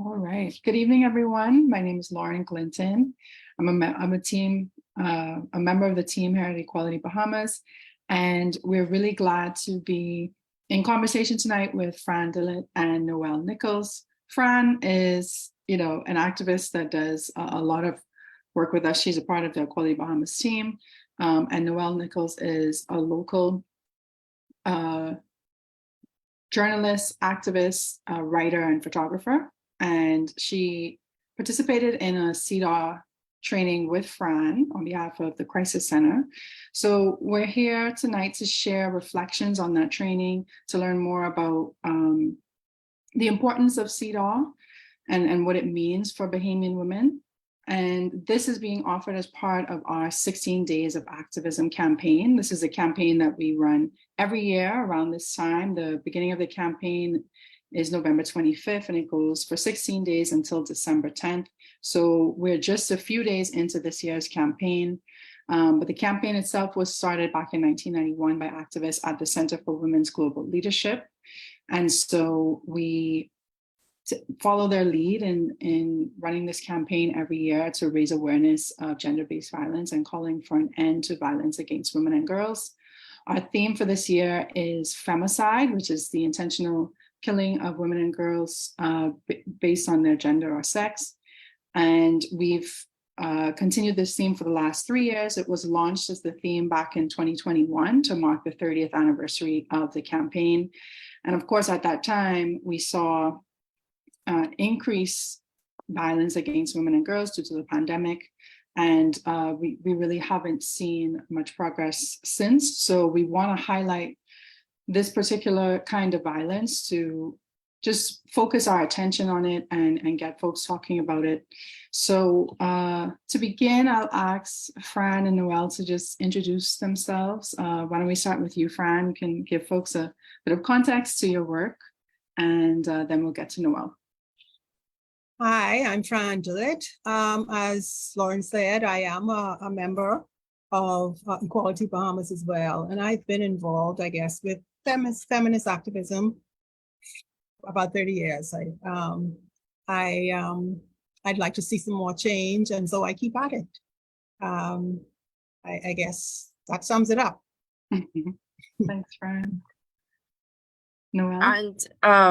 All right. Good evening, everyone. My name is Lauren Clinton. I'm a member of the team here at Equality Bahamas, and we're really glad to be in conversation tonight with Fran Dillet and Noelle Nicolls. Fran is, an activist that does a lot of work with us. She's a part of the Equality Bahamas team, and Noelle Nicolls is a local journalist, activist, writer, and photographer. And she participated in a CEDAW training with Fran on behalf of the Crisis Center. So we're here tonight to share reflections on that training, to learn more about the importance of CEDAW and what it means for Bahamian women. And this is being offered as part of our 16 Days of Activism campaign. This is a campaign that we run every year around this time. The beginning of the campaign is November 25th, and it goes for 16 days until December 10th. So we're just a few days into this year's campaign. But the campaign itself was started back in 1991 by activists at the Center for Women's Global Leadership. And so we follow their lead in running this campaign every year to raise awareness of gender-based violence and calling for an end to violence against women and girls. Our theme for this year is femicide, which is the intentional killing of women and girls based on their gender or sex. And we've continued this theme for the last 3 years. It was launched as the theme back in 2021 to mark the 30th anniversary of the campaign. And of course, at that time, we saw increased violence against women and girls due to the pandemic. And we really haven't seen much progress since. So we want to highlight this particular kind of violence to just focus our attention on it and get folks talking about it. So to begin, I'll ask Fran and Noelle to just introduce themselves. Why don't we start with you, Fran? You can give folks a bit of context to your work, and then we'll get to Noelle. Hi, I'm Fran Dillet. As Lauren said, I am a member of Equality Bahamas as well. And I've been involved, I guess, with feminist activism about 30 years. I'd like to see some more change, and so I keep at it. I guess that sums it up. Thanks, Fran. Noelle? And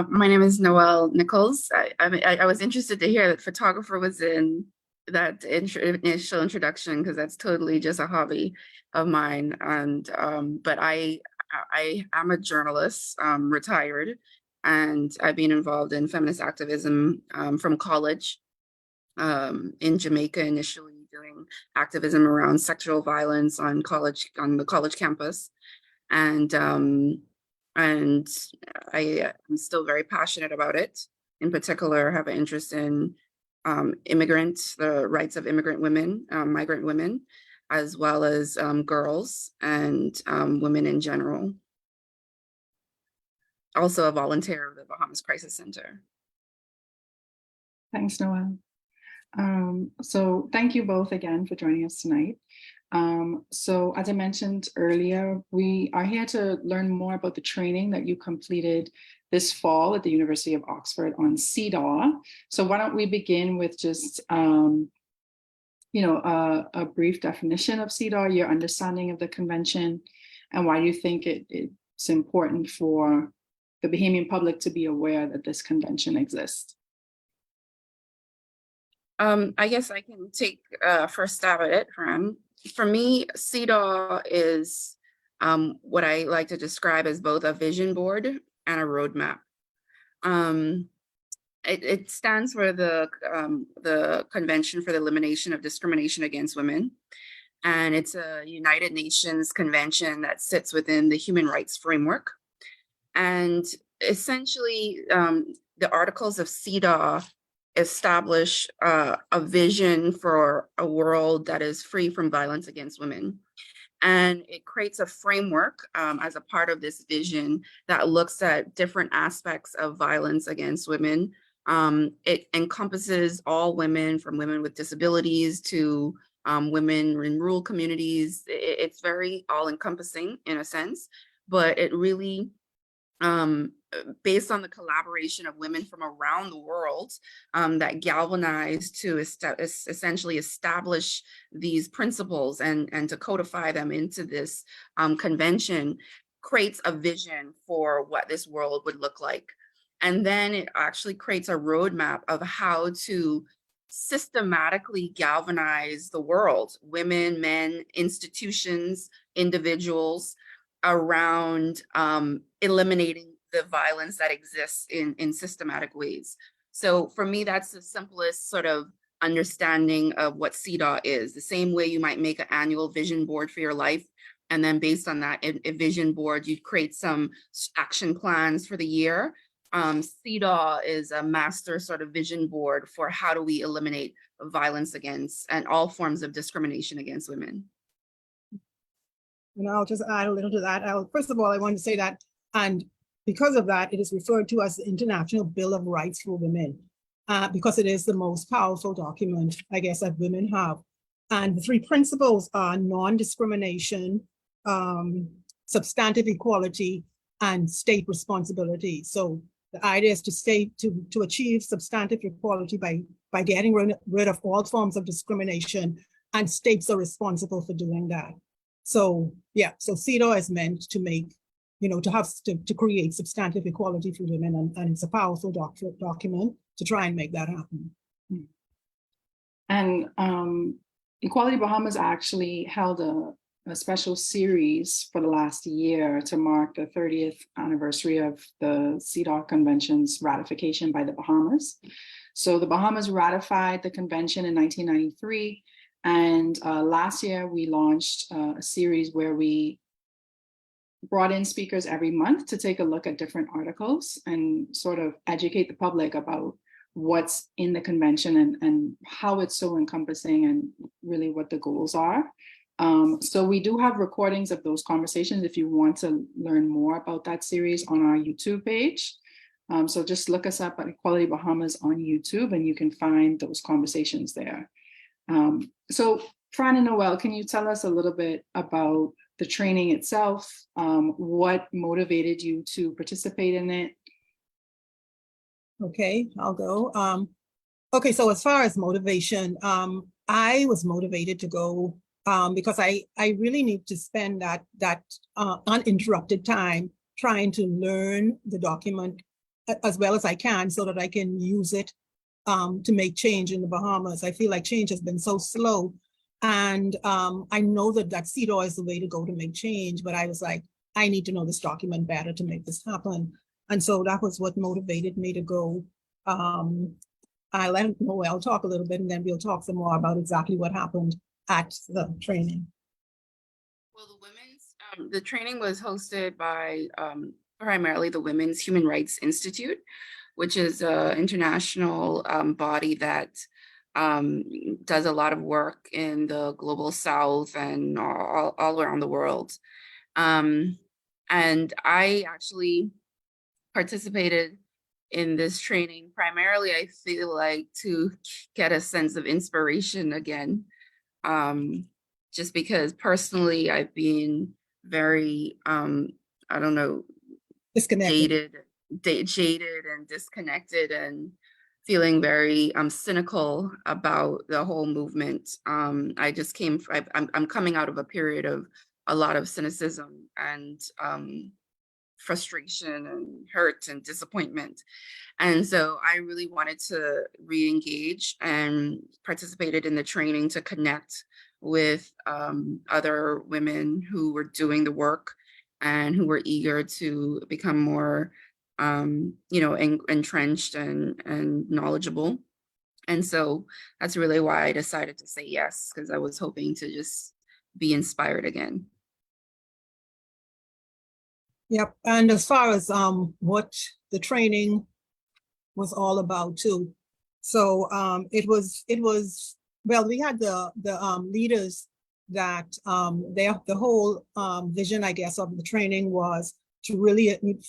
my name is Noelle Nicolls. I was interested to hear that photographer was in that initial introduction, because that's totally just a hobby of mine. And but I am a journalist, retired, and I've been involved in feminist activism from college in Jamaica, initially doing activism around sexual violence on the college campus. And I am still very passionate about it. In particular, have an interest in the rights of immigrant women, migrant women, as well as girls and women in general. Also a volunteer of the Bahamas Crisis Center. Thanks, Noelle. So thank you both again for joining us tonight. So as I mentioned earlier, we are here to learn more about the training that you completed this fall at the University of Oxford on CEDAW. So why don't we begin with just, a brief definition of CEDAW, your understanding of the convention, and why you think it's important for the Bahamian public to be aware that this convention exists. I guess I can take first stab at it, Fran. For me, CEDAW is what I like to describe as both a vision board and a roadmap. It stands for the Convention for the Elimination of Discrimination against Women. And it's a United Nations convention that sits within the human rights framework. And essentially, the articles of CEDAW establish a vision for a world that is free from violence against women. And it creates a framework as a part of this vision that looks at different aspects of violence against women. It encompasses all women, from women with disabilities to women in rural communities. It's very all-encompassing in a sense, but it really based on the collaboration of women from around the world that galvanized to essentially establish these principles and to codify them into this convention, creates a vision for what this world would look like. And then it actually creates a roadmap of how to systematically galvanize the world, women, men, institutions, individuals, around eliminating the violence that exists in systematic ways. So for me, that's the simplest sort of understanding of what CEDAW is. The same way you might make an annual vision board for your life, and then based on that a vision board, you create some action plans for the year. CEDAW is a master sort of vision board for how do we eliminate violence against and all forms of discrimination against women. And I'll just add a little to that. First of all, I want to say that, and because of that, it is referred to as the International Bill of Rights for Women, because it is the most powerful document, I guess, that women have. And the three principles are non-discrimination, substantive equality, and state responsibility. So the idea is to achieve substantive equality by getting rid of all forms of discrimination, and states are responsible for doing that. So yeah, so CEDAW is meant to make, to create substantive equality for women, and it's a powerful document to try and make that happen. And Equality Bahamas actually held a special series for the last year to mark the 30th anniversary of the CEDAW Convention's ratification by the Bahamas. So the Bahamas ratified the convention in 1993. And last year, we launched a series where we brought in speakers every month to take a look at different articles and sort of educate the public about what's in the convention and how it's so encompassing and really what the goals are. So we do have recordings of those conversations if you want to learn more about that series on our YouTube page. So just look us up at Equality Bahamas on YouTube and you can find those conversations there. So Fran and Noelle, can you tell us a little bit about the training itself? What motivated you to participate in it? Okay, I'll go. Okay, so as far as motivation, I was motivated to go because I really need to spend that uninterrupted time trying to learn the document as well as I can so that I can use it to make change in the Bahamas. I feel like change has been so slow, and I know that CEDAW is the way to go to make change, but I was like, I need to know this document better to make this happen. And so that was what motivated me to go. I'll let Noelle talk a little bit, and then we'll talk some more about exactly what happened at the training. Well, the training was hosted by primarily the Women's Human Rights Institute, which is an international body that does a lot of work in the global South and all around the world. And I actually participated in this training primarily, I feel like, to get a sense of inspiration again. Just because personally I've been very, I don't know, Disconnected. jaded and disconnected and feeling very cynical about the whole movement. I'm coming out of a period of a lot of cynicism and frustration and hurt and disappointment. And so I really wanted to re-engage and participated in the training to connect with other women who were doing the work and who were eager to become more, entrenched and knowledgeable. And so that's really why I decided to say yes, because I was hoping to just be inspired again. Yep, and as far as what the training was all about too. So it was well, we had the leaders that the whole vision, I guess, of the training was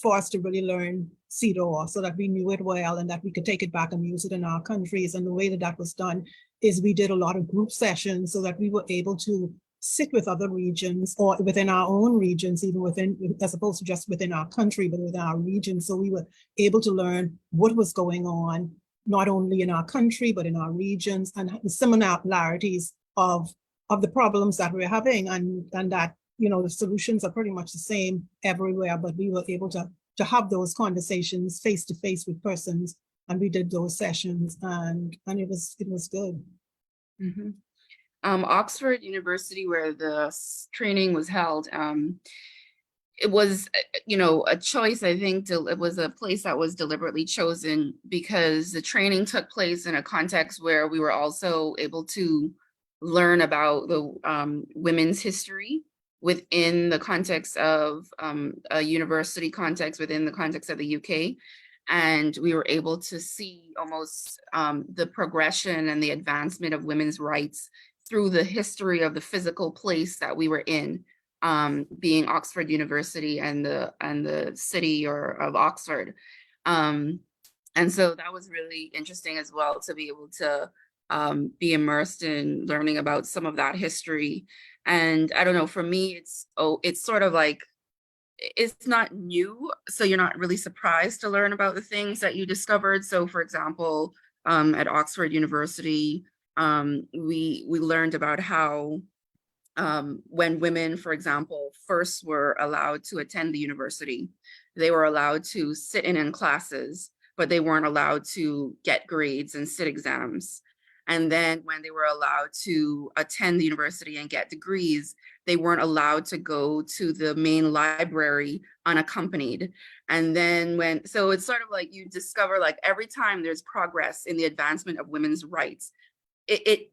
for us to really learn CEDAW so that we knew it well and that we could take it back and use it in our countries. And the way that was done is we did a lot of group sessions so that we were able to sit with other regions or within our own regions, even within, as opposed to just within our country, but within our region. So we were able to learn what was going on, not only in our country, but in our regions, and the similarities of the problems that we're having, and that, you know, the solutions are pretty much the same everywhere, but we were able to have those conversations face to face with persons, and we did those sessions, and it was good. Mm-hmm. Oxford University, where the training was held, it was, you know, a choice. I think it was a place that was deliberately chosen because the training took place in a context where we were also able to learn about the women's history within the context of a university context, within the context of the UK. And we were able to see almost the progression and the advancement of women's rights through the history of the physical place that we were in, being Oxford University and the city of Oxford. And so that was really interesting as well, to be able to be immersed in learning about some of that history. And I don't know, for me, it's sort of like, it's not new, so you're not really surprised to learn about the things that you discovered. So for example, at Oxford University, we learned about how when women, for example, first were allowed to attend the university, they were allowed to sit in classes, but they weren't allowed to get grades and sit exams. And then when they were allowed to attend the university and get degrees, they weren't allowed to go to the main library unaccompanied. And then so it's sort of like you discover, like, every time there's progress in the advancement of women's rights, it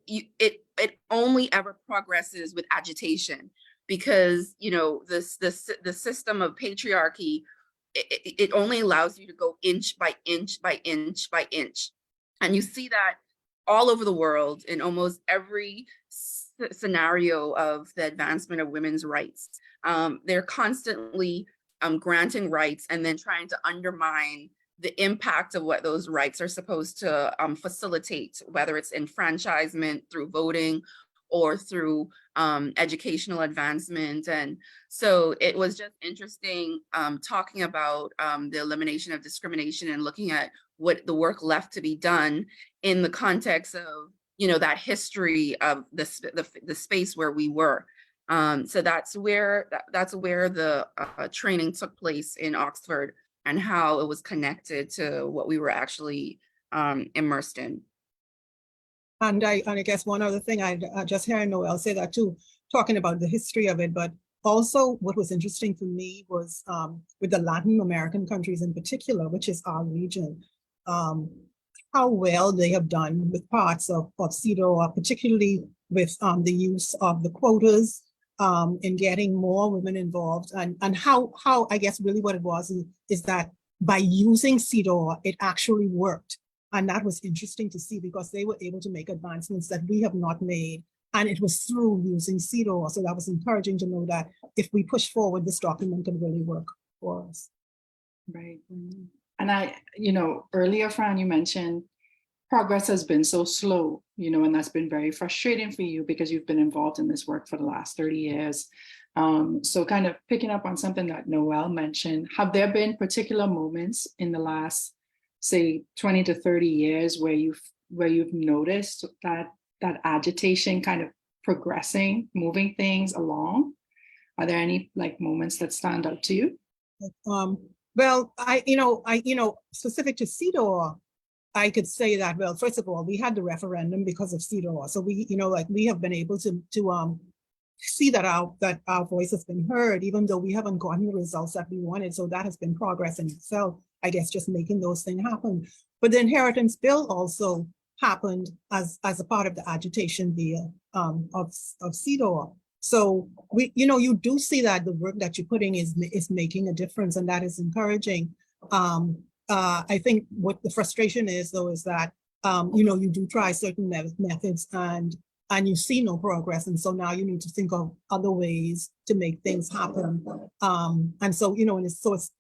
only ever progresses with agitation, because, you know, the system of patriarchy, it only allows you to go inch by inch by inch by inch. And you see that all over the world in almost every scenario of the advancement of women's rights. They're constantly granting rights and then trying to undermine the impact of what those rights are supposed to facilitate, whether it's enfranchisement through voting or through educational advancement. And so it was just interesting talking about the elimination of discrimination and looking at what the work left to be done in the context of, you know, that history of the space where we were. So that's where the training took place in Oxford, and how it was connected to what we were actually immersed in. And I guess one other thing, I just heard Noelle say that too, talking about the history of it, but also what was interesting for me was with the Latin American countries in particular, which is our region, how well they have done with parts of CEDAW, particularly with the use of the quotas in getting more women involved, and how I guess really what it was is that by using CEDAW, it actually worked. And that was interesting to see, because they were able to make advancements that we have not made. And it was through using CEDAW. So that was encouraging to know that if we push forward, this document can really work for us. Right. And you know, earlier, Fran, you mentioned progress has been so slow, you know, and that's been very frustrating for you because you've been involved in this work for the last 30 years. So kind of picking up on something that Noelle mentioned, have there been particular moments in the last, say, 20 to 30 years where you've noticed that agitation kind of progressing, moving things along? Are there any like moments that stand out to you? Well, specific to CEDAW, I could say that, well, first of all, we had the referendum because of CEDAW. So we have been able to see that our voice has been heard, even though we haven't gotten the results that we wanted. So that has been progress in itself, I guess, just making those things happen. But the inheritance bill also happened as a part of the agitation via of CEDAW. So you do see that the work that you're putting is making a difference, and that is encouraging. I think what the frustration is, though, is that you do try certain methods and you see no progress, and so now you need to think of other ways to make things happen. And so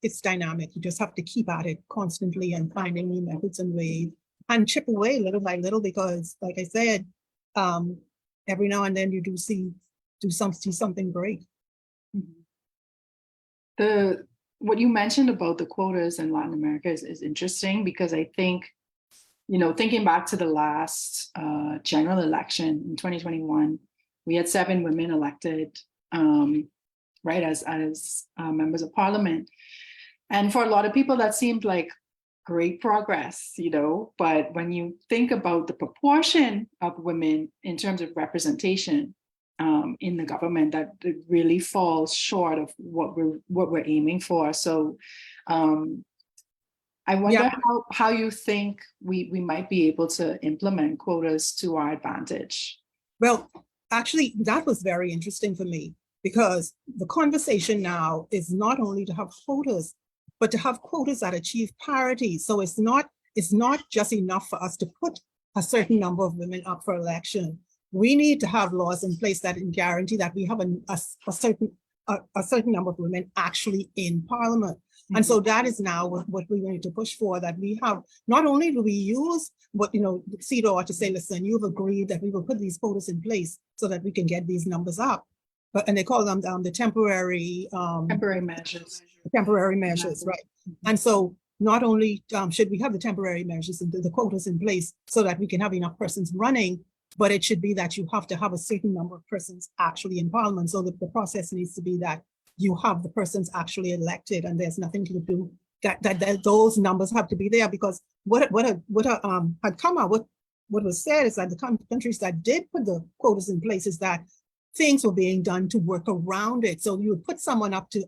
it's dynamic. You just have to keep at it constantly and finding new methods and ways and chip away little by little, because, like I said, every now and then you do see see something great. What you mentioned about the quotas in Latin America is interesting, because I think, thinking back to the last general election in 2021, we had 7 women elected, right, as members of parliament. And for a lot of people, that seemed like great progress, but when you think about the proportion of women in terms of representation in the government, that it really falls short of what we're aiming for. So I wonder how you think we might be able to implement quotas to our advantage. Well, actually, that was very interesting for me, because the conversation now is not only to have quotas, but to have quotas that achieve parity. So it's not just enough for us to put a certain number of women up for election. We need to have laws in place that guarantee that we have a certain number of women actually in parliament. Mm-hmm. And so that is now what we need to push for, that we have, not only do we use what, CEDAW to say, listen, you've agreed that we will put these quotas in place so that we can get these numbers up. And they call them the temporary measures. Temporary measures, right? And so not only should we have the temporary measures and the quotas in place so that we can have enough persons running, but it should be that you have to have a certain number of persons actually in parliament. So the process needs to be that you have the persons actually elected, and there's nothing to do that those numbers have to be there, because what had come out, what was said is that the countries that did put the quotas in place is that things were being done to work around it. So you would put someone up to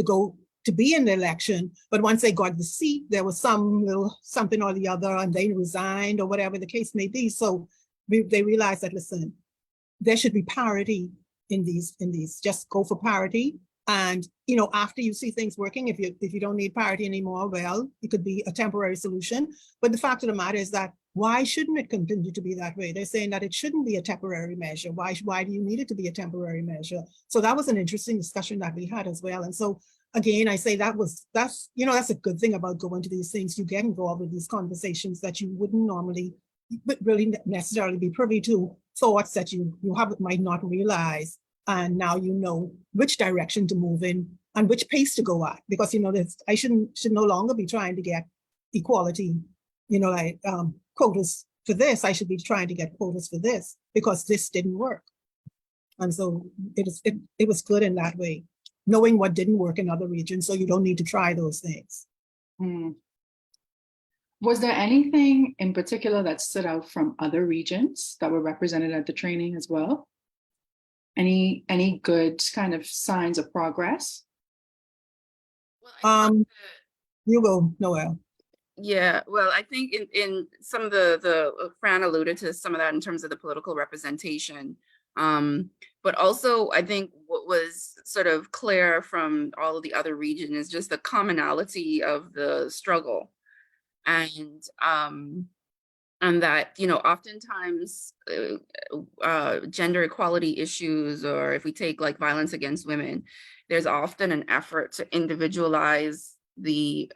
go to be in the election, but once they got the seat, there was some little something or the other, and they resigned or whatever the case may be. So they realized that, listen, there should be parity in these. Just go for parity. And after you see things working, if you don't need parity anymore, well, it could be a temporary solution. But the fact of the matter is that, why shouldn't it continue to be that way? They're saying that it shouldn't be a temporary measure. Why do you need it to be a temporary measure? So that was an interesting discussion that we had as well. And so again, I say that's a good thing about going to these things. You get involved with these conversations that you wouldn't normally really necessarily be privy to, thoughts that you might not realize. And now you know which direction to move in and which pace to go at, because I should no longer be trying to get equality, quotas for this. I should be trying to get quotas for this because this didn't work. And so it was good in that way, knowing what didn't work in other regions, so you don't need to try those things. Was there anything in particular that stood out from other regions that were represented at the training as well? Any good kind of signs of progress? Well, you go, Noelle. Yeah, well, I think in some of the Fran alluded to some of that in terms of the political representation. But also I think what was sort of clear from all of the other regions is just the commonality of the struggle. And that, oftentimes gender equality issues, or if we take like violence against women, there's often an effort to individualize the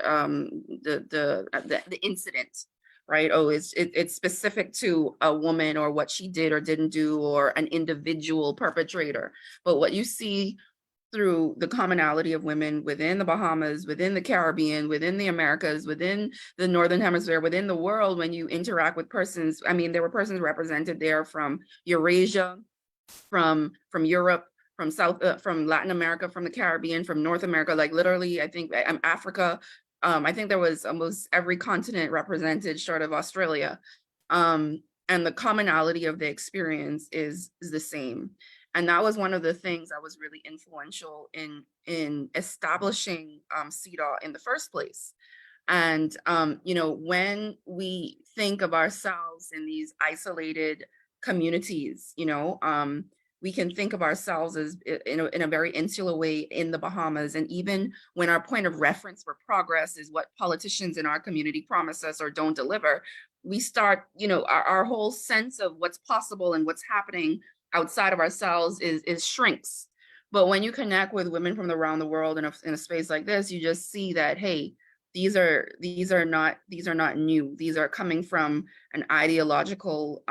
incident, right? Oh, it's specific to a woman or what she did or didn't do, or an individual perpetrator. But what you see through the commonality of women within the Bahamas, within the Caribbean, within the Americas, within the Northern Hemisphere, within the world, when you interact with persons, I mean, there were persons represented there from Eurasia, from Europe, from Latin America, from the Caribbean, from North America, like literally, I think Africa. I think there was almost every continent represented short of Australia. And the commonality of the experience is the same. And that was one of the things that was really influential in establishing CEDAW in the first place. And, when we think of ourselves in these isolated communities, we can think of ourselves as in a very insular way in the Bahamas. And even when our point of reference for progress is what politicians in our community promise us or don't deliver, we start, our whole sense of what's possible and what's happening outside of ourselves is shrinks. But when you connect with women from around the world in a space like this, you just see that, hey, these are not new. These are coming from an ideological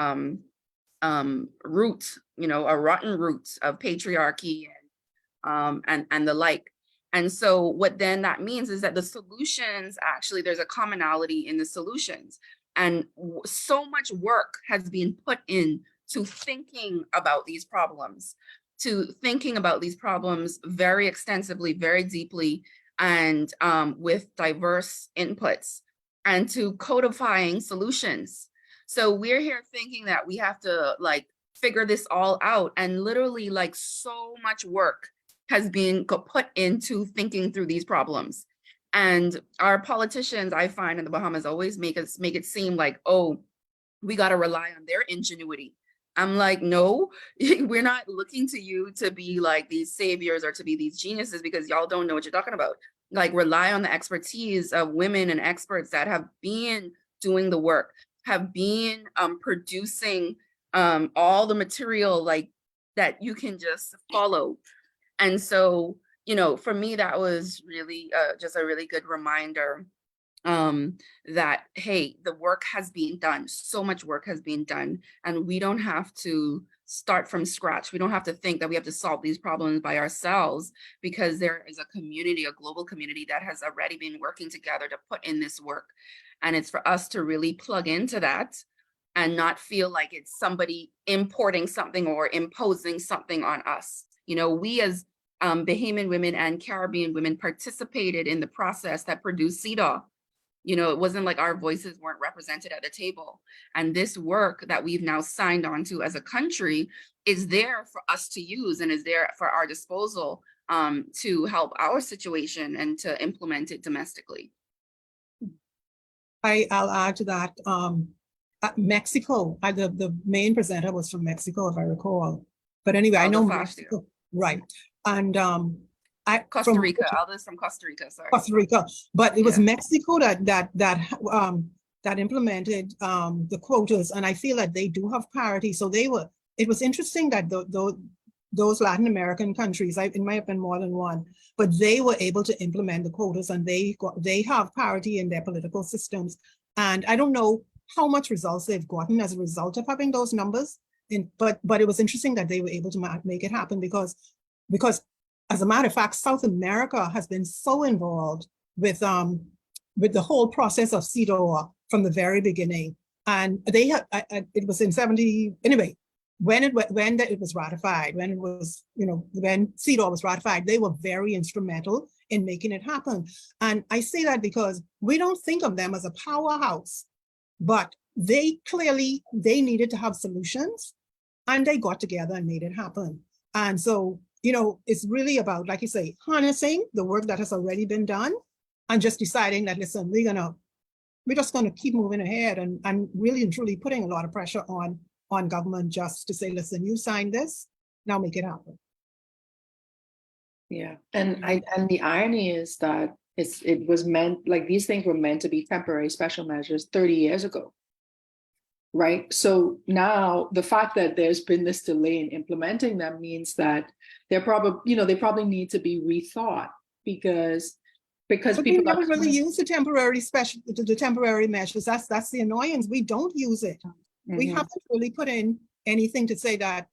root, a rotten root of patriarchy and the like. And so what then that means is that the solutions, actually, there's a commonality in the solutions. And so much work has been put in to thinking about these problems, very extensively, very deeply, and with diverse inputs, and to codifying solutions. So we're here thinking that we have to like figure this all out, and literally like so much work has been put into thinking through these problems. And our politicians, I find in the Bahamas, always make it seem like, oh, we got to rely on their ingenuity. I'm like, no, we're not looking to you to be like these saviors or to be these geniuses, because y'all don't know what you're talking about. Like, rely on the expertise of women and experts that have been doing the work, have been producing all the material like that you can just follow. And so, for me, that was really just a really good reminder that, hey, the work has been done. So much work has been done, and we don't have to start from scratch. We don't have to think that we have to solve these problems by ourselves, because there is a community, a global community that has already been working together to put in this work. And it's for us to really plug into that and not feel like it's somebody importing something or imposing something on us. We as Bahamian women and Caribbean women participated in the process that produced CEDAW. It wasn't like our voices weren't represented at the table. And this work that we've now signed on to as a country is there for us to use, and is there for our disposal to help our situation and to implement it domestically. I'll add to that. Mexico, the main presenter was from Mexico, if I recall. But anyway, I know Mexico, right? And Costa Rica. Alda's from Costa Rica. Sorry, Costa Rica. But it was Mexico that implemented the quotas, and I feel that they do have parity. So it was interesting that those Latin American countries, it might have been more than one, but they were able to implement the quotas, and they have parity in their political systems. And I don't know how much results they've gotten as a result of having those numbers. But it was interesting that they were able to make it happen, because as a matter of fact, South America has been so involved with the whole process of CEDAW from the very beginning. And they had, it was in 70, anyway, when it was ratified, when CEDAW was ratified, they were very instrumental in making it happen. And I say that because we don't think of them as a powerhouse, but they needed to have solutions, and they got together and made it happen. And so, it's really about, like you say, harnessing the work that has already been done, and just deciding that, listen, we're just gonna keep moving ahead, and really and truly putting a lot of pressure on government just to say, listen, you signed this, now make it happen. Yeah, and the irony is that it was meant, like, these things were meant to be temporary special measures 30 years ago. Right. So now the fact that there's been this delay in implementing them means that they probably need to be rethought, because but people never really use the temporary measures. That's the annoyance. We don't use it. Mm-hmm. We haven't really put in anything to say that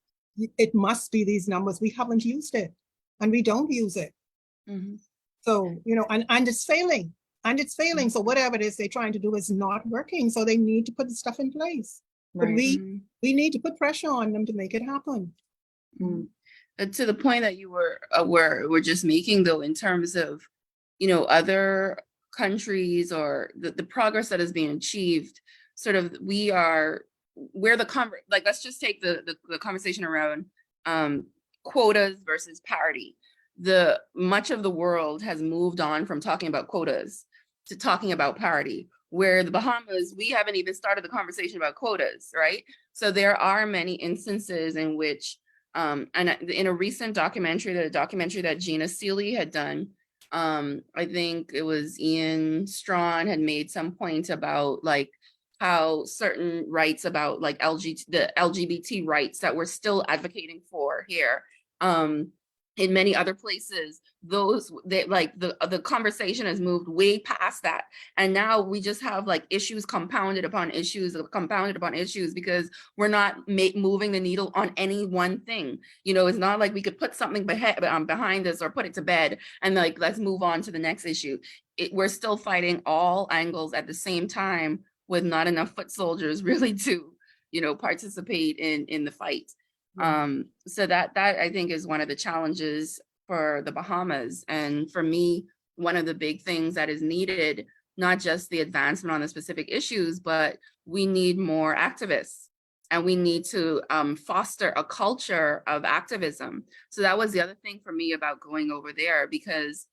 it must be these numbers. We haven't used it, and we don't use it. Mm-hmm. So, and it's failing. And it's failing. So whatever it is they're trying to do is not working. So they need to put the stuff in place. Right. But we need to put pressure on them to make it happen. To the point that you were just making, though, in terms of, other countries or the progress that is being achieved, sort of let's just take the conversation around quotas versus parity. Much of the world has moved on from talking about quotas to talking about parity, where the Bahamas, we haven't even started the conversation about quotas, right? So there are many instances in which, and in a recent documentary that Gina Seeley had done, I think it was Ian Strawn had made some point about like how certain rights about like the LGBT rights that we're still advocating for here, in many other places, the conversation has moved way past that. And now we just have like issues compounded upon issues because we're not moving the needle on any one thing. You know, it's not like we could put something behind us or put it to bed and like, let's move on to the next issue. We're still fighting all angles at the same time with not enough foot soldiers really to, you know, participate in the fight. So that I think is one of the challenges for the Bahamas. And for me, one of the big things that is needed, not just the advancement on the specific issues, but we need more activists, and we need to foster a culture of activism. So that was the other thing for me about going over there, because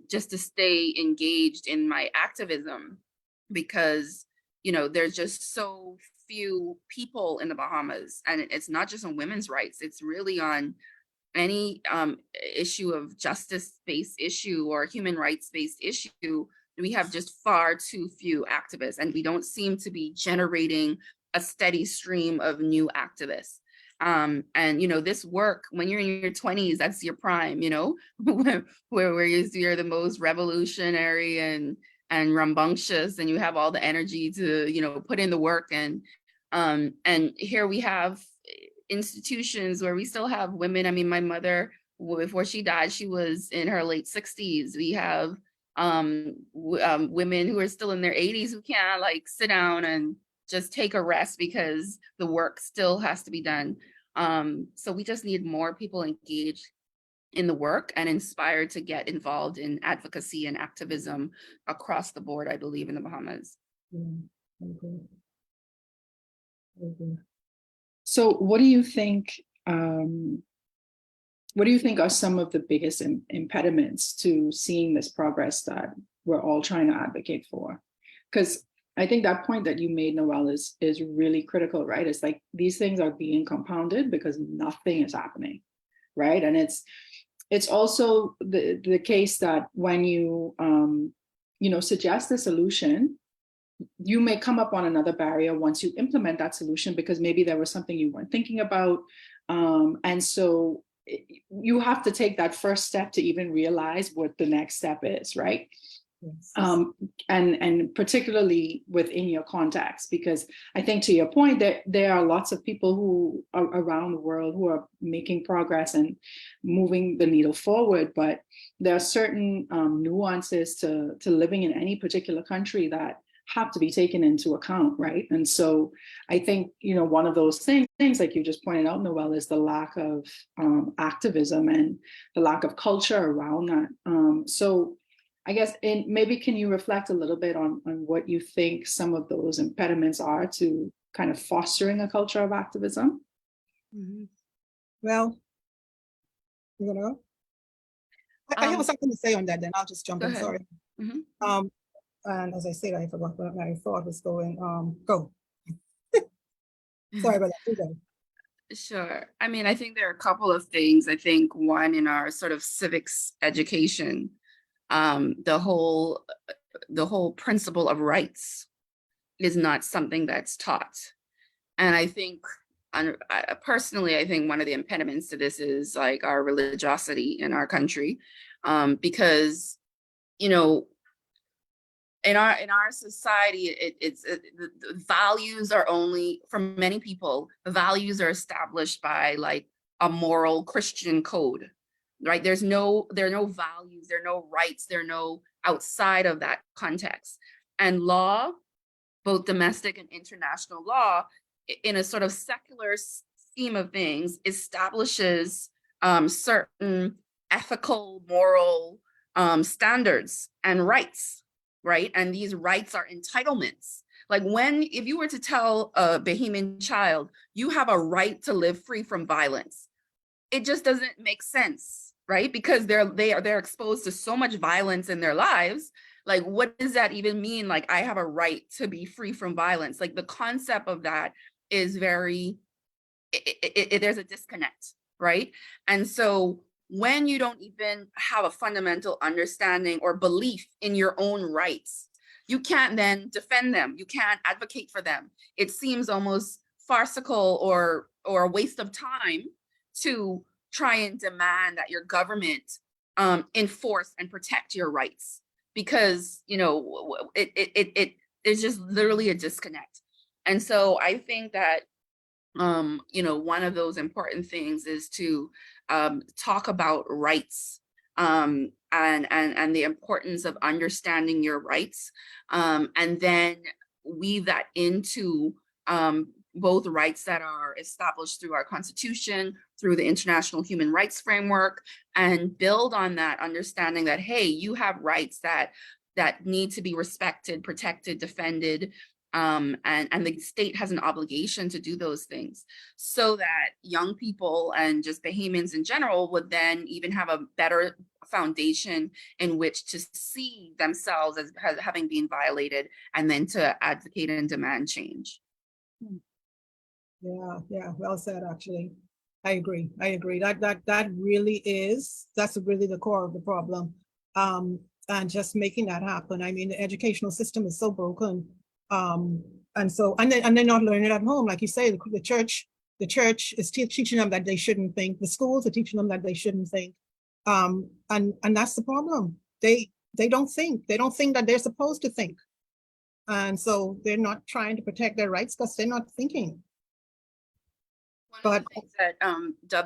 just to stay engaged in my activism, because, you know, there's just so few people in the Bahamas, and it's not just on women's rights, it's really on any issue of justice-based issue or human rights-based issue. We have just far too few activists, and we don't seem to be generating a steady stream of new activists. And, you know, this work, when you're in your 20s, that's your prime, you know, where you're the most revolutionary and rambunctious, and you have all the energy to, you know, put in the work. And here we have institutions where we still have women. I mean, my mother, before she died, she was in her late 60s. We have women who are still in their 80s who can't like sit down and just take a rest because the work still has to be done. So we just need more people engaged in the work and inspired to get involved in advocacy and activism across the board, I believe, in the Bahamas. So what do you think are some of the biggest impediments to seeing this progress that we're all trying to advocate for? Because I think that point that you made, Noelle, is really critical, right? It's like these things are being compounded because nothing is happening, right? And it's also the case that when you suggest a solution, you may come up on another barrier once you implement that solution, because maybe there was something you weren't thinking about. And so you have to take that first step to even realize what the next step is, right? Yes. And particularly within your context, because I think, to your point, that there are lots of people who are around the world who are making progress and moving the needle forward, but there are certain nuances to living in any particular country that have to be taken into account, right? And so I think, you know, one of those things, like you just pointed out, Noelle, is the lack of activism and the lack of culture around that. So I guess, maybe can you reflect a little bit on what you think some of those impediments are to kind of fostering a culture of activism? Mm-hmm. Well, you know, I have something to say on that, then I'll just jump in, sorry. Mm-hmm. And as I said, I forgot what my thought was going. Go. Sorry about that. Sure. I mean, I think there are a couple of things. I think one, in our sort of civics education, the whole principle of rights is not something that's taught. And I think, personally, I think one of the impediments to this is like our religiosity in our country, because, you know, in our society, the values are only, for many people, the values are established by like a moral Christian code, right? There are no values, there are no rights, there are no outside of that context. And law, both domestic and international law, in a sort of secular scheme of things, establishes certain ethical, moral standards and rights, right? And these rights are entitlements. Like if you were to tell a Bahamian child, you have a right to live free from violence, it just doesn't make sense, right? Because they're exposed to so much violence in their lives. Like, what does that even mean? Like, I have a right to be free from violence. Like, the concept of that is there's a disconnect, right? And so when you don't even have a fundamental understanding or belief in your own rights, you can't then defend them. You can't advocate for them. It seems almost farcical or a waste of time to try and demand that your government enforce and protect your rights, because it's just literally a disconnect. And so I think that one of those important things is to talk about rights, and the importance of understanding your rights, and then weave that into both rights that are established through our Constitution, through the International Human Rights Framework, and build on that understanding that, hey, you have rights that need to be respected, protected, defended, and the state has an obligation to do those things, so that young people and just Bahamians in general would then even have a better foundation in which to see themselves as having been violated, and then to advocate and demand change. Yeah, well said, actually. I agree. That really is, that's really the core of the problem. And just making that happen. I mean, the educational system is so broken. And they're not learning it at home. Like you say, the church is teaching them that they shouldn't think. The schools are teaching them that they shouldn't think. And that's the problem. They don't think. They don't think that they're supposed to think. And so they're not trying to protect their rights because they're not thinking. One of the things that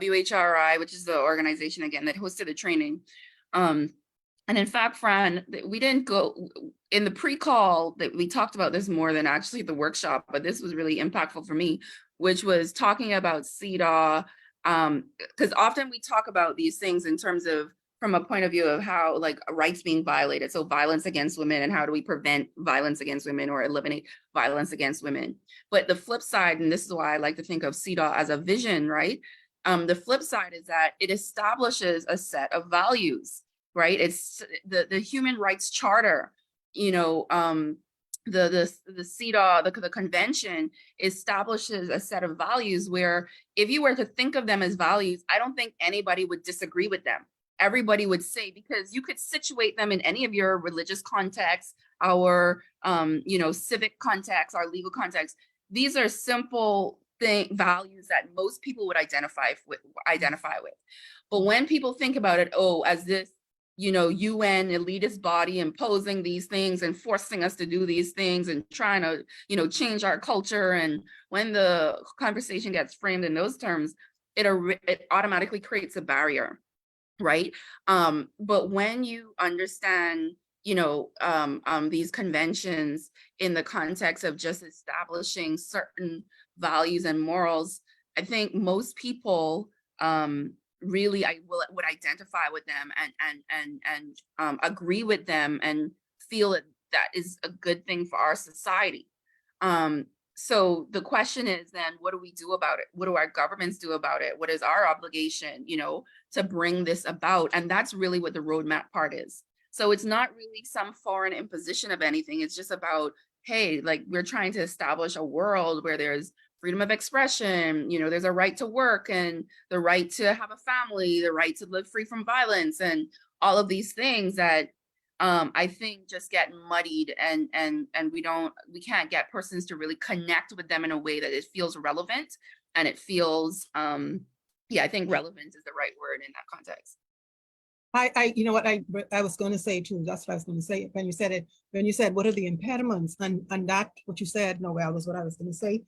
WHRI, which is the organization again that hosted the training, and in fact, Fran, we didn't go in the pre-call that we talked about this more than actually the workshop, but this was really impactful for me, which was talking about CEDAW, because often we talk about these things in terms of from a point of view of how like rights being violated, so violence against women, and how do we prevent violence against women or eliminate violence against women. But the flip side, and this is why I like to think of CEDAW as a vision, right? The flip side is that it establishes a set of values, right? It's the Human Rights Charter, the CEDAW, the convention establishes a set of values where if you were to think of them as values, I don't think anybody would disagree with them. Everybody would say, because you could situate them in any of your religious contexts, our civic context, our legal context. These are simple values that most people would identify with. But when people think about it, as this UN elitist body imposing these things and forcing us to do these things and trying to change our culture, and when the conversation gets framed in those terms, it automatically creates a barrier, right? But when you understand these conventions in the context of just establishing certain values and morals, I think most people really would identify with them and agree with them and feel that is a good thing for our society. So the question is then, what do we do about it? What do our governments do about it? What is our obligation, to bring this about? And that's really what the roadmap part is. So it's not really some foreign imposition of anything. It's just about, hey, like we're trying to establish a world where there's freedom of expression, there's a right to work and the right to have a family, the right to live free from violence, and all of these things that I think just get muddied, and we can't get persons to really connect with them in a way that it feels relevant, and it feels I think relevant is the right word in that context. I was going to say too, that's what I was going to say when you said what are the impediments, and that what you said, Noelle, was what I was going to say.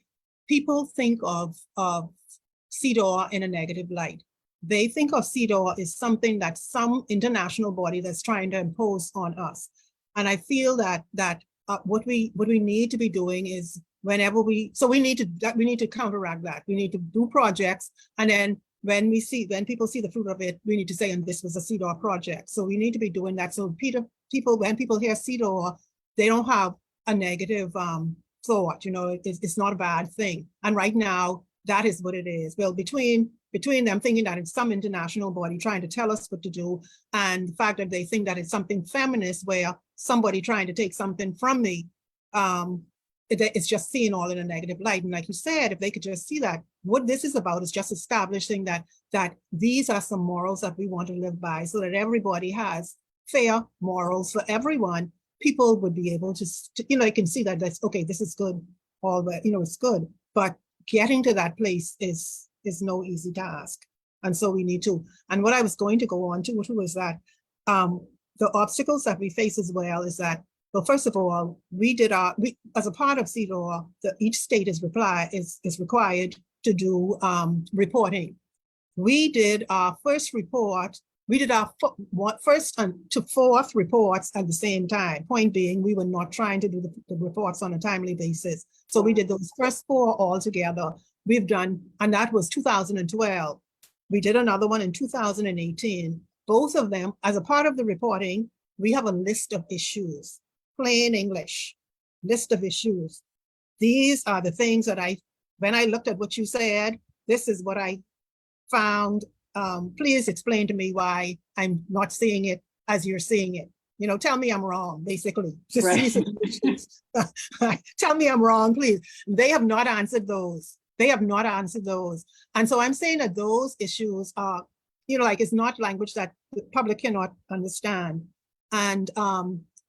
People think of CEDAW in a negative light. They think of CEDAW as something that some international body that's trying to impose on us. And I feel that what we need to be doing is we need to counteract that. We need to do projects, and then when people see the fruit of it, we need to say, and this was a CEDAW project. So we need to be doing that. So when people hear CEDAW, they don't have a negative thought. It's not a bad thing. And right now, that is what it is. Well, between them thinking that it's some international body trying to tell us what to do, and the fact that they think that it's something feminist where somebody trying to take something from me, it's just seen all in a negative light. And like you said, if they could just see that what this is about is just establishing that these are some morals that we want to live by, so that everybody has fair morals for everyone, people would be able to you can see that that's okay, this is good, all that, it's good. But getting to that place is no easy task. And so we need to, and what I was going to go on to was that the obstacles that we face as well is that, well, first of all, we as a part of CEDAW, each state is required to do reporting. We did our first report. We did our first to fourth reports at the same time. Point being, we were not trying to do the reports on a timely basis. So we did those first 4 all together. We've done, and that was 2012. We did another one in 2018. Both of them, as a part of the reporting, we have a list of issues, plain English, list of issues. These are the things that when I looked at what you said, this is what I found. Please explain to me why I'm not seeing it as you're seeing it. You know, tell me I'm wrong, basically. Just right. Tell me I'm wrong, please. They have not answered those. They have not answered those. And so I'm saying that those issues are, you know, like it's not language that the public cannot understand. And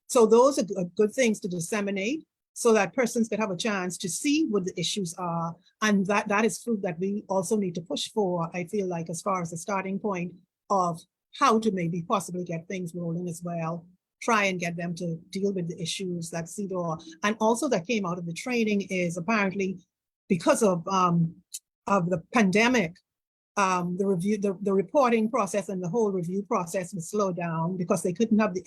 so those are good things to disseminate so that persons can have a chance to see what the issues are. And that is fruit that we also need to push for, I feel like, as far as the starting point of how to maybe possibly get things rolling as well. Try and get them to deal with the issues that CEDAW, and also that came out of the training is apparently because of the pandemic, the reporting process and the whole review process was slowed down because they couldn't have the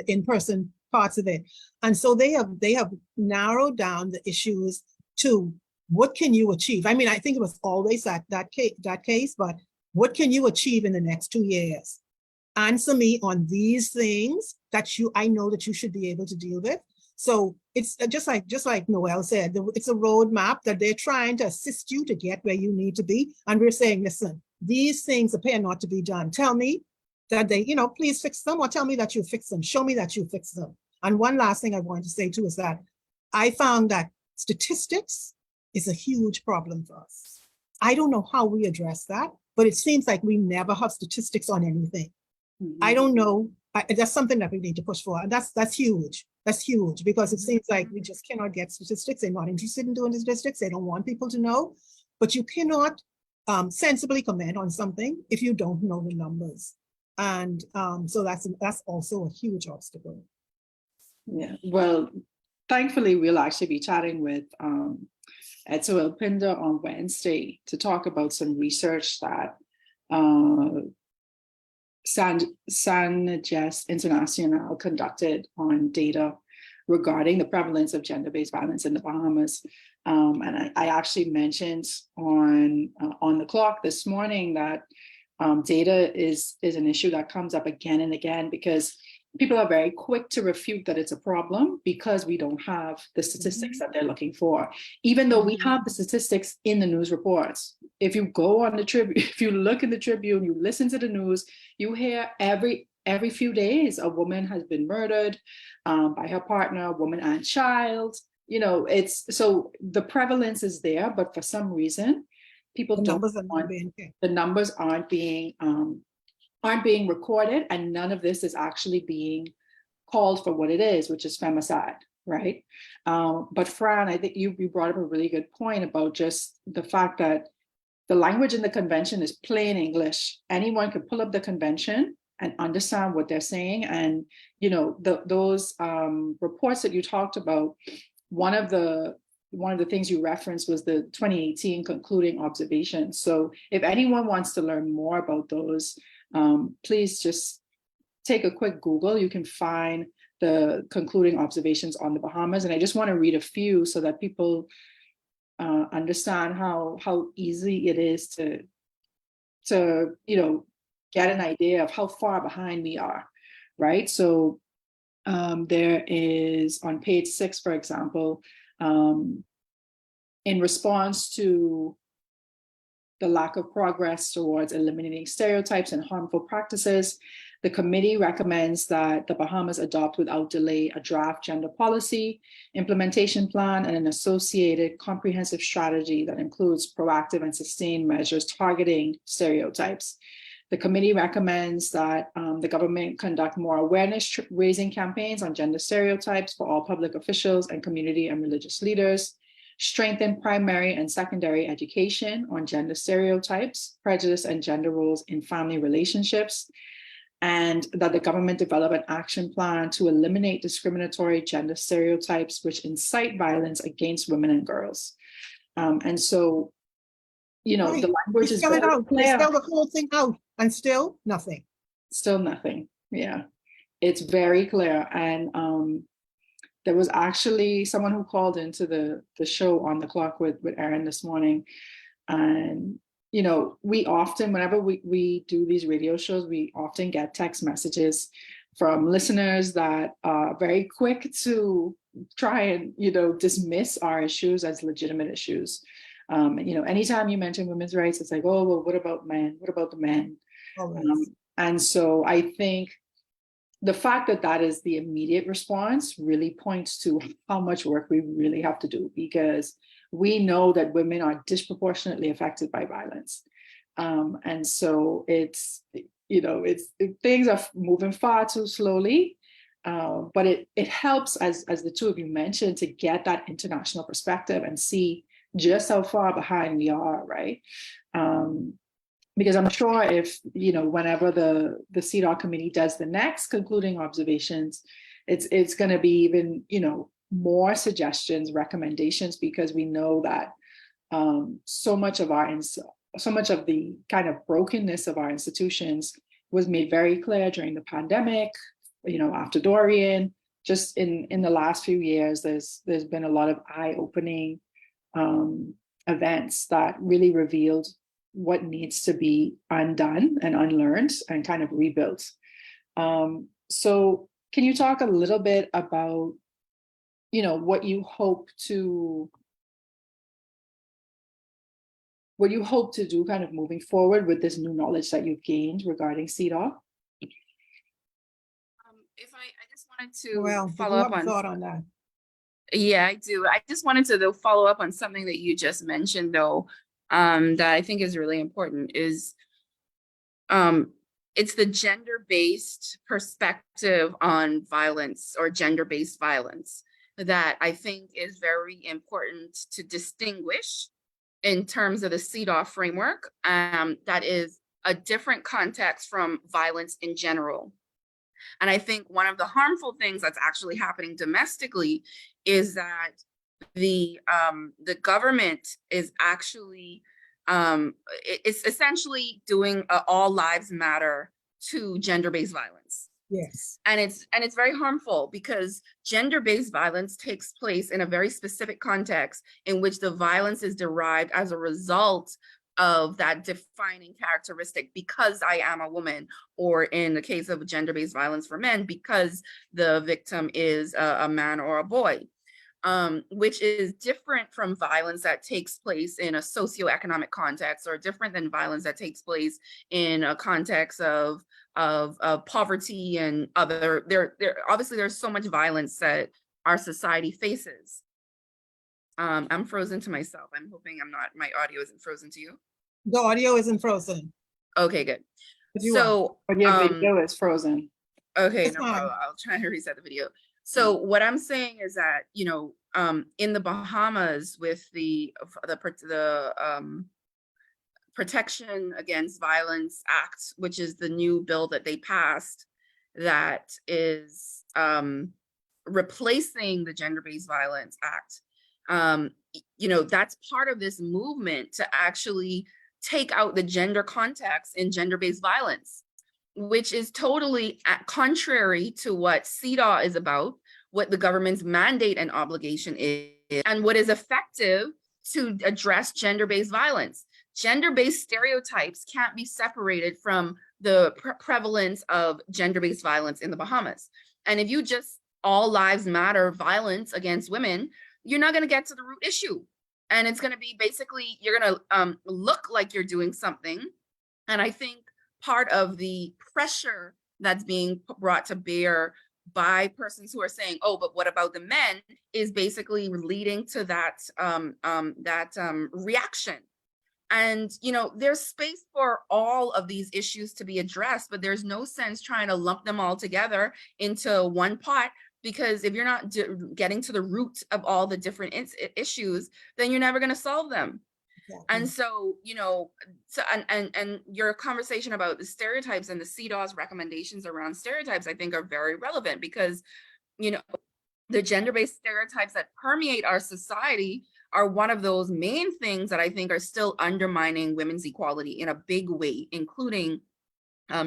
in-person parts of it. And so they have narrowed down the issues to what can you achieve? I mean, I think it was always that case, but what can you achieve in the next 2 years? Answer me on these things that I know that you should be able to deal with. So it's just like Noelle said, it's a roadmap that they're trying to assist you to get where you need to be. And we're saying, listen, these things appear not to be done. Tell me that they, you know, please fix them, or tell me that you fix them. Show me that you fix them. And one last thing I want to say too is that I found that statistics is a huge problem for us. I don't know how we address that, but it seems like we never have statistics on anything. Mm-hmm. I don't know. That's something that we need to push for. And that's huge. That's huge because it seems like we just cannot get statistics. They're not interested in doing the statistics. They don't want people to know. But you cannot sensibly comment on something if you don't know the numbers. And so that's also a huge obstacle. Yeah, well, thankfully, we'll actually be chatting with Noelle Pinder on Wednesday to talk about some research that Sanjest International conducted on data regarding the prevalence of gender-based violence in the Bahamas. And I actually mentioned on the clock this morning that data is an issue that comes up again and again because people are very quick to refute that it's a problem because we don't have the statistics that they're looking for, even though we have the statistics in the news reports. If you go on the Tribune, if you look in the Tribune, you listen to the news, you hear every few days a woman has been murdered by her partner, woman and child. You know, it's so the prevalence is there, but for some reason, people don't want, the numbers aren't being recorded, and none of this is actually being called for what it is, which is femicide, right? But Fran, I think you brought up a really good point about just the fact that the language in the convention is plain English. Anyone can pull up the convention and understand what they're saying. And, you know, those reports that you talked about, one of the things you referenced was the 2018 concluding observations. So if anyone wants to learn more about those, please just take a quick Google. You can find the concluding observations on the Bahamas. And I just want to read a few so that people understand how easy it is to you know, get an idea of how far behind we are, right? So there is on page 6, for example, in response to the lack of progress towards eliminating stereotypes and harmful practices, the committee recommends that the Bahamas adopt without delay a draft gender policy, implementation plan, and an associated comprehensive strategy that includes proactive and sustained measures targeting stereotypes. The committee recommends that the government conduct more awareness raising campaigns on gender stereotypes for all public officials and community and religious leaders. strengthen primary and secondary education on gender stereotypes, prejudice, and gender roles in family relationships, and that the government develop an action plan to eliminate discriminatory gender stereotypes which incite violence against women and girls. And so, you know, Right. the language is Spell it very out. They clear. spell the whole thing out and still nothing. Still nothing. Yeah, it's very clear. And there was actually someone who called into the show On the Clock with Erin this morning. And, you know, we often, whenever we do these radio shows, we often get text messages from listeners that are very quick to try and, you know, dismiss our issues as legitimate issues. You know, anytime you mention women's rights, it's like, oh, well, what about men? What about the men? And so I think the fact that that is the immediate response really points to how much work we really have to do, because we know that women are disproportionately affected by violence. And so it's, you know, things are moving far too slowly, but it helps, as the two of you mentioned, to get that international perspective and see just how far behind we are, right? Because I'm sure if, you know, whenever the CEDAW committee does the next concluding observations, it's going to be even, you know, more suggestions, recommendations, because we know that so much of the kind of brokenness of our institutions was made very clear during the pandemic, you know, after Dorian. Just in the last few years, there's been a lot of eye-opening events that really revealed what needs to be undone and unlearned and kind of rebuilt. So can you talk a little bit about, you know, what you hope to do kind of moving forward with this new knowledge that you've gained regarding CEDAW? If I just wanted to Well, follow up on thought on that. Yeah, I do. I just wanted to though follow up on something that you just mentioned though, that I think is really important is it's the gender-based perspective on violence or gender-based violence that I think is very important to distinguish in terms of the CEDAW framework. That is a different context from violence in general. And I think one of the harmful things that's actually happening domestically is that the government is actually it's essentially doing all lives matter to gender-based violence. Yes. And it's very harmful because gender-based violence takes place in a very specific context in which the violence is derived as a result of that defining characteristic, because I am a woman, or in the case of gender-based violence for men, because the victim is a man or a boy, which is different from violence that takes place in a socioeconomic context, or different than violence that takes place in a context of poverty and other. Obviously there's so much violence that our society faces. I'm frozen to myself. I'm hoping my audio isn't frozen to you. The audio isn't frozen. Okay, good. But your video is frozen. Okay, no problem. I'll try to reset the video. So what I'm saying is that, you know, in the Bahamas with the Protection Against Violence Act, which is the new bill that they passed that is replacing the Gender-Based Violence Act. You know, that's part of this movement to actually take out the gender context in gender-based violence, which is totally contrary to what CEDAW is about, what the government's mandate and obligation is, and what is effective to address gender-based violence. Gender-based stereotypes can't be separated from the prevalence of gender-based violence in the Bahamas. And if you just all lives matter violence against women, you're not going to get to the root issue. And it's going to be basically, you're going to look like you're doing something. And I think part of the pressure that's being brought to bear by persons who are saying, oh, but what about the men, is basically leading to that reaction. And, you know, there's space for all of these issues to be addressed, but there's no sense trying to lump them all together into one pot, because if you're not getting to the root of all the different issues, then you're never going to solve them. And so, you know, so and your conversation about the stereotypes and the CEDAW's recommendations around stereotypes, I think, are very relevant because, you know, the gender-based stereotypes that permeate our society are one of those main things that I think are still undermining women's equality in a big way, including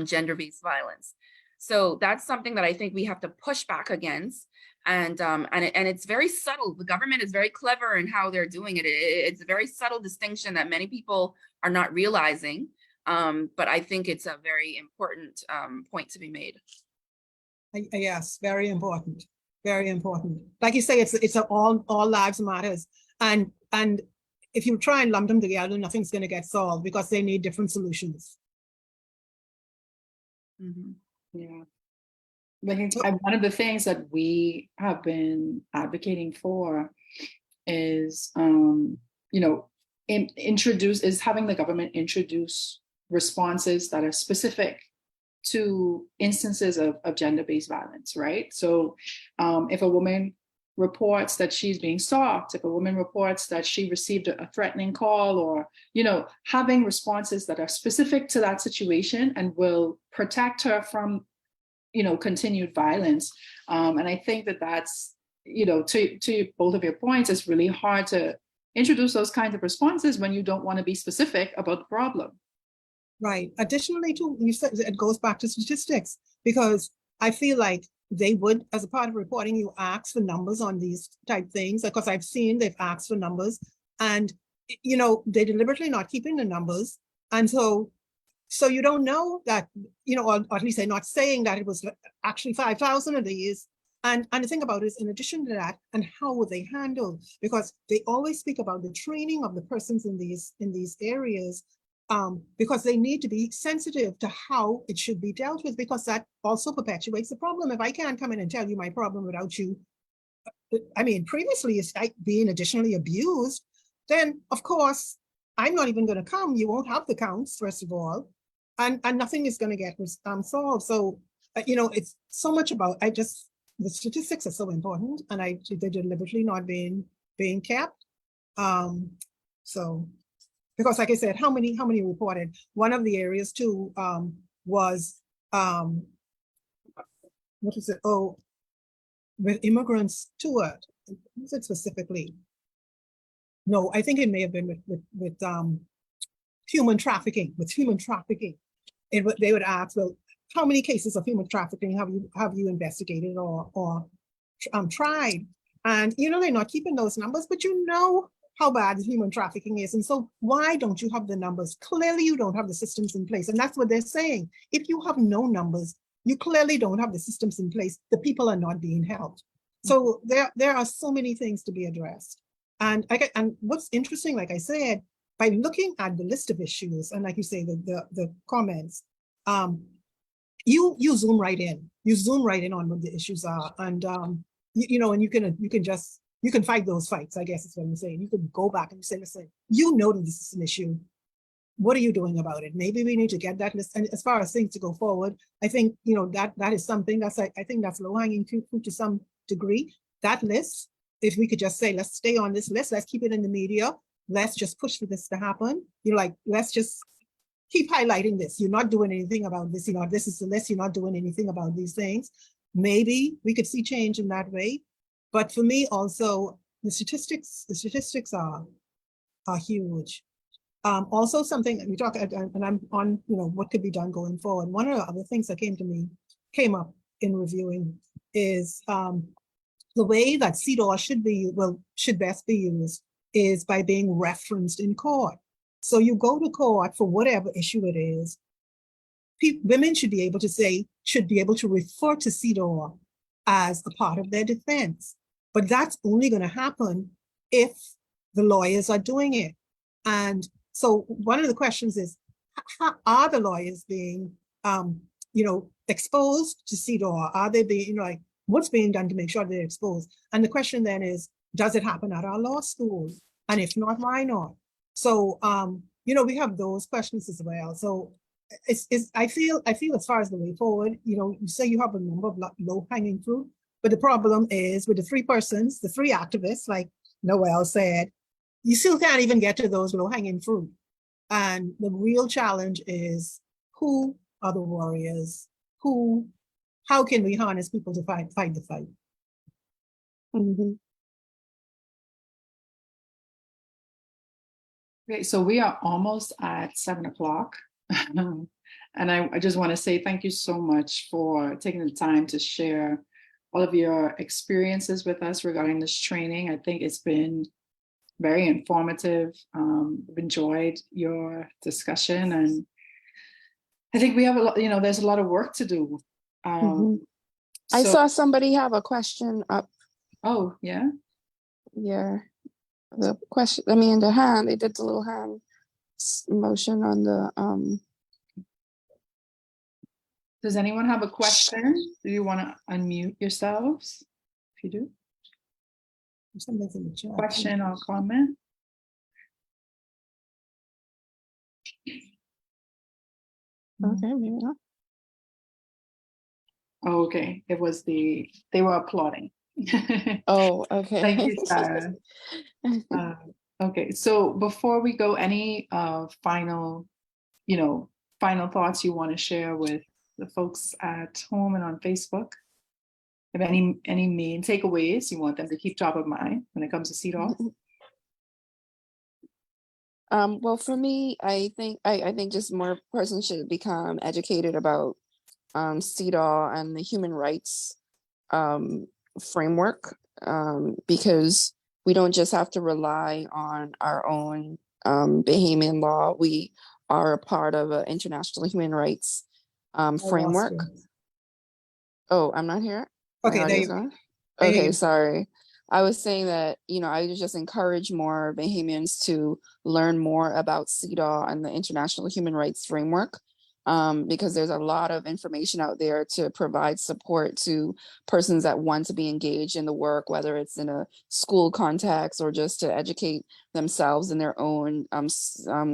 gender-based violence. So that's something that I think we have to push back against. And it's very subtle. The government is very clever in how they're doing it. It's a very subtle distinction that many people are not realizing. But I think it's a very important point to be made. Yes, very important. Very important. Like you say, it's all lives matters. And if you try and lump them together, nothing's going to get solved because they need different solutions. Mm-hmm. Yeah. One of the things that we have been advocating for is, you know, having the government introduce responses that are specific to instances of gender-based violence, right? So if a woman reports that she's being stalked, if a woman reports that she received a threatening call, or, you know, having responses that are specific to that situation and will protect her from, you know, continued violence. And I think that that's, you know, to both of your points, it's really hard to introduce those kinds of responses when you don't want to be specific about the problem. Right. Additionally, too, you said it goes back to statistics, because I feel like they would, as a part of reporting, you ask for numbers on these type things, because I've seen they've asked for numbers, and, you know, they're deliberately not keeping the numbers. And so you don't know that, you know, or at least they're not saying that it was actually 5,000 of these. And the thing about it is, in addition to that, and how would they handle? Because they always speak about the training of the persons in these areas, because they need to be sensitive to how it should be dealt with, because that also perpetuates the problem. If I can't come in and tell you my problem without you, I mean, previously it's like being additionally abused, then of course, I'm not even going to come. You won't have the counts, first of all, and nothing is going to get solved. So, you know, it's so much about, the statistics are so important, and they're deliberately not being kept. So, because like I said, how many reported? One of the areas too was what is it? Oh, with immigrants to it. What was it specifically? No, I think it may have been with human trafficking. With human trafficking, they would ask, well, how many cases of human trafficking have you investigated or tried? And you know, they're not keeping those numbers, but you know how bad human trafficking is. And so why don't you have the numbers? Clearly you don't have the systems in place. And that's what they're saying. If you have no numbers, you clearly don't have the systems in place. The people are not being helped. So there are so many things to be addressed. And what's interesting, like I said, by looking at the list of issues, and like you say, the comments, you zoom right in. You zoom right in on what the issues are. And you know, and you can fight those fights, I guess is what I'm saying. You can go back and say, listen, you know that this is an issue. What are you doing about it? Maybe we need to get that list. And as far as things to go forward, I think, you know, that is something that's I think that's low-hanging fruit to some degree. That list, if we could just say, let's stay on this list, let's keep it in the media, let's just push for this to happen. You know, like, let's just keep highlighting this. You're not doing anything about this. You know, this is the list. You're not doing anything about these things. Maybe we could see change in that way. But for me, also, the statistics are huge. Also, something that we talk, and I'm on, you know, what could be done going forward. One of the other things that came up in reviewing is the way that CEDAW should best be used is by being referenced in court. So you go to court for whatever issue it is. Women should be able to refer to CEDAW as a part of their defense. But that's only going to happen if the lawyers are doing it. And so one of the questions is, how are the lawyers being, you know, exposed to CEDAW? Are they being, you know, like, what's being done to make sure they're exposed? And the question then is, does it happen at our law school? And if not, why not? So, you know, we have those questions as well. So I feel as far as the way forward, you know, you say you have a number of low-hanging fruit. But the problem is with the three persons, the three activists, like Noelle said, you still can't even get to those low-hanging fruit. And the real challenge is, who are the warriors? How can we harness people to fight the fight? Mhm. Okay, so we are almost at 7 o'clock. And I just want to say thank you so much for taking the time to share all of your experiences with us regarding this training. I think it's been very informative. I've enjoyed your discussion, and I think we have a lot, there's a lot of work to do. Mhm. I So, saw somebody have a question up. oh, yeah. Yeah, the question, I mean, the hand, they did the little hand motion on the, Does anyone have a question? Do you want to unmute yourselves? If you do, Somebody's in the chat. question or comment? okay, maybe not. Oh, okay, they were applauding. Oh, okay. Thank you, Sarah. Okay, so before we go, any final thoughts you want to share with the folks at home and on Facebook? Have any main takeaways you want them to keep top of mind when it comes to CEDAW? Well, for me, I think just more persons should become educated about CEDAW and the human rights framework, because we don't just have to rely on our own Bahamian law. We are a part of an international human rights I lost framework. you. Oh, I'm not here. My Okay, there audio's you gone. I hear Okay, you. sorry. I was saying that, I would just encourage more Bahamians to learn more about CEDAW and the international human rights framework, because there's a lot of information out there to provide support to persons that want to be engaged in the work, whether it's in a school context or just to educate themselves in their own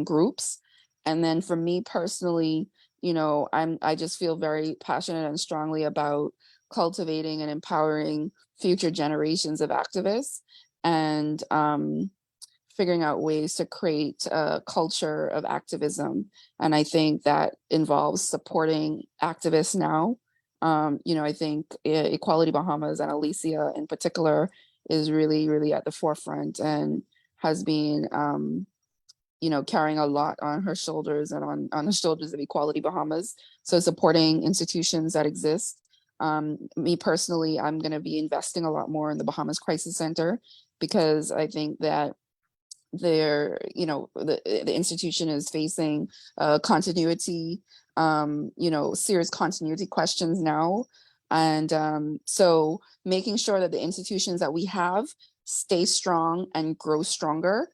groups. And then for me personally, I just feel very passionate and strongly about cultivating and empowering future generations of activists, and figuring out ways to create a culture of activism. And I think that involves supporting activists now. I think Equality Bahamas and Alicia in particular is really, really at the forefront and has been carrying a lot on her shoulders and on the shoulders of Equality Bahamas. So supporting institutions that exist. Me personally, I'm going to be investing a lot more in the Bahamas Crisis Center, because I think that the institution is facing continuity, serious continuity questions now. And so making sure that the institutions that we have stay strong and grow stronger,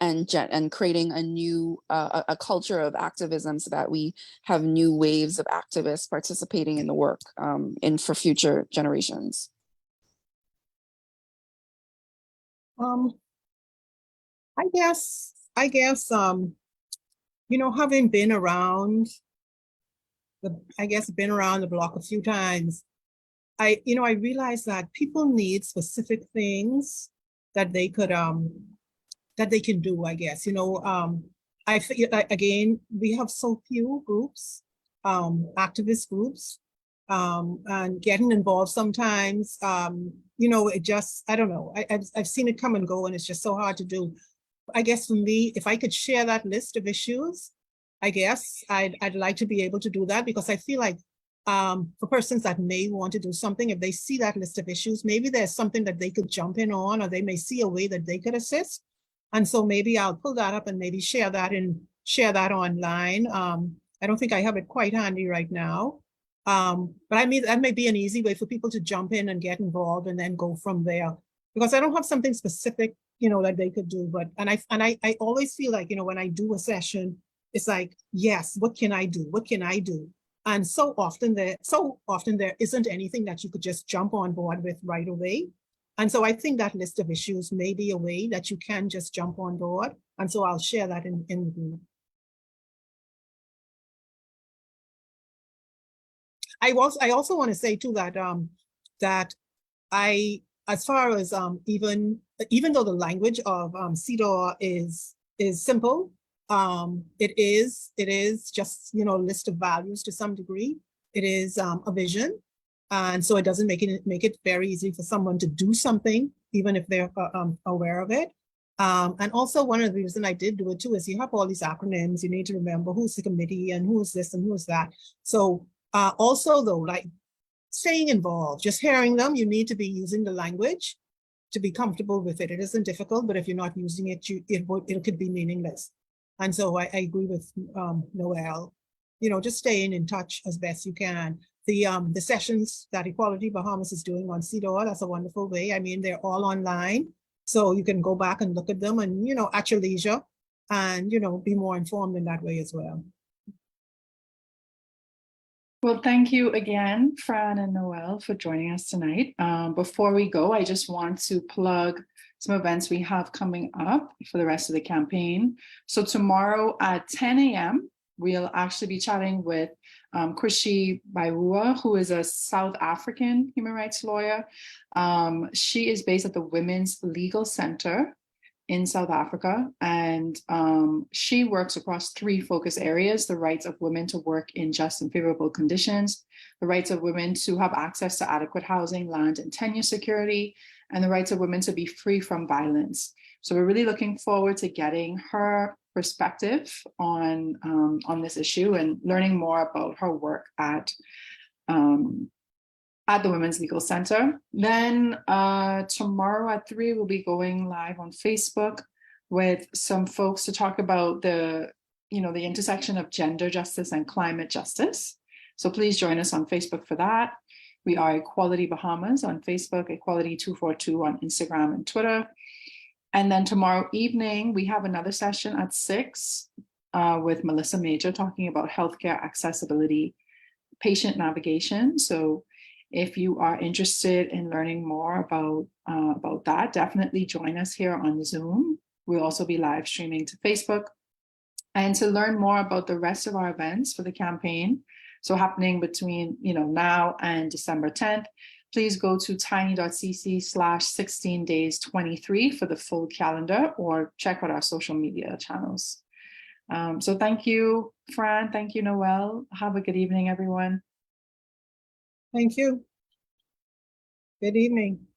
and creating a new a culture of activism so that we have new waves of activists participating in the work, for future generations. Um, I guess, having been around been around the block a few times, I realized that people need specific things that they could, that they can do, I guess. I feel like, again, we have so few groups, activist groups, and getting involved sometimes, it just, I don't know, I've seen it come and go, and it's just so hard to do. I guess for me, if I could share that list of issues, I guess I'd like to be able to do that, because I feel like, for persons that may want to do something, if they see that list of issues, maybe there's something that they could jump in on, or they may see a way that they could assist. And so maybe I'll pull that up and maybe share that online. I don't think I have it quite handy right now. But I mean, that may be an easy way for people to jump in and get involved and then go from there. Because I don't have something specific, that they could do. But I always feel like, when I do a session, it's like, yes, what can I do? What can I do? And so often there isn't anything that you could just jump on board with right away. And so I think that list of issues may be a way that you can just jump on board. And so I'll share that in the group. I also want to say too that as far as even though the language of CEDAW is simple, it is just, you know, a list of values to some degree. It is a vision, and so it doesn't make it very easy for someone to do something, even if they're aware of it. And also, one of the reasons I did do it too is you have all these acronyms. You need to remember who's the committee and who's this and who's that. So also though, like staying involved, just hearing them, you need to be using the language to be comfortable with it. It isn't difficult, but if you're not using it, it could be meaningless. And so I agree with Noelle, you know, just staying in touch as best you can. The sessions that Equality Bahamas is doing on CEDAW, that's a wonderful way. I mean, they're all online, so you can go back and look at them and, you know, at your leisure and, you know, be more informed in that way as well. Well, thank you again, Fran and Noelle, for joining us tonight. Before we go, I just want to plug some events we have coming up for the rest of the campaign. So tomorrow at 10 a.m., we'll actually be chatting with Krishi Baiwua, who is a South African human rights lawyer. She is based at the Women's Legal Center in South Africa, and she works across 3 focus areas: the rights of women to work in just and favorable conditions, the rights of women to have access to adequate housing, land, and tenure security, and the rights of women to be free from violence. So we're really looking forward to getting her perspective on this issue and learning more about her work at the Women's Legal Center. Then tomorrow at 3, we'll be going live on Facebook with some folks to talk about the intersection of gender justice and climate justice. So please join us on Facebook for that. We are Equality Bahamas on Facebook, Equality 242 on Instagram and Twitter. And then tomorrow evening, we have another session at 6 with Melissa Major talking about healthcare accessibility, patient navigation. So if you are interested in learning more about that, definitely join us here on Zoom. We'll also be live streaming to Facebook. And to learn more about the rest of our events for the campaign, so happening between now and December 10th, please go to tiny.cc/16days23 for the full calendar, or check out our social media channels. So thank you, Fran. Thank you, Noelle. Have a good evening, everyone. Thank you. Good evening.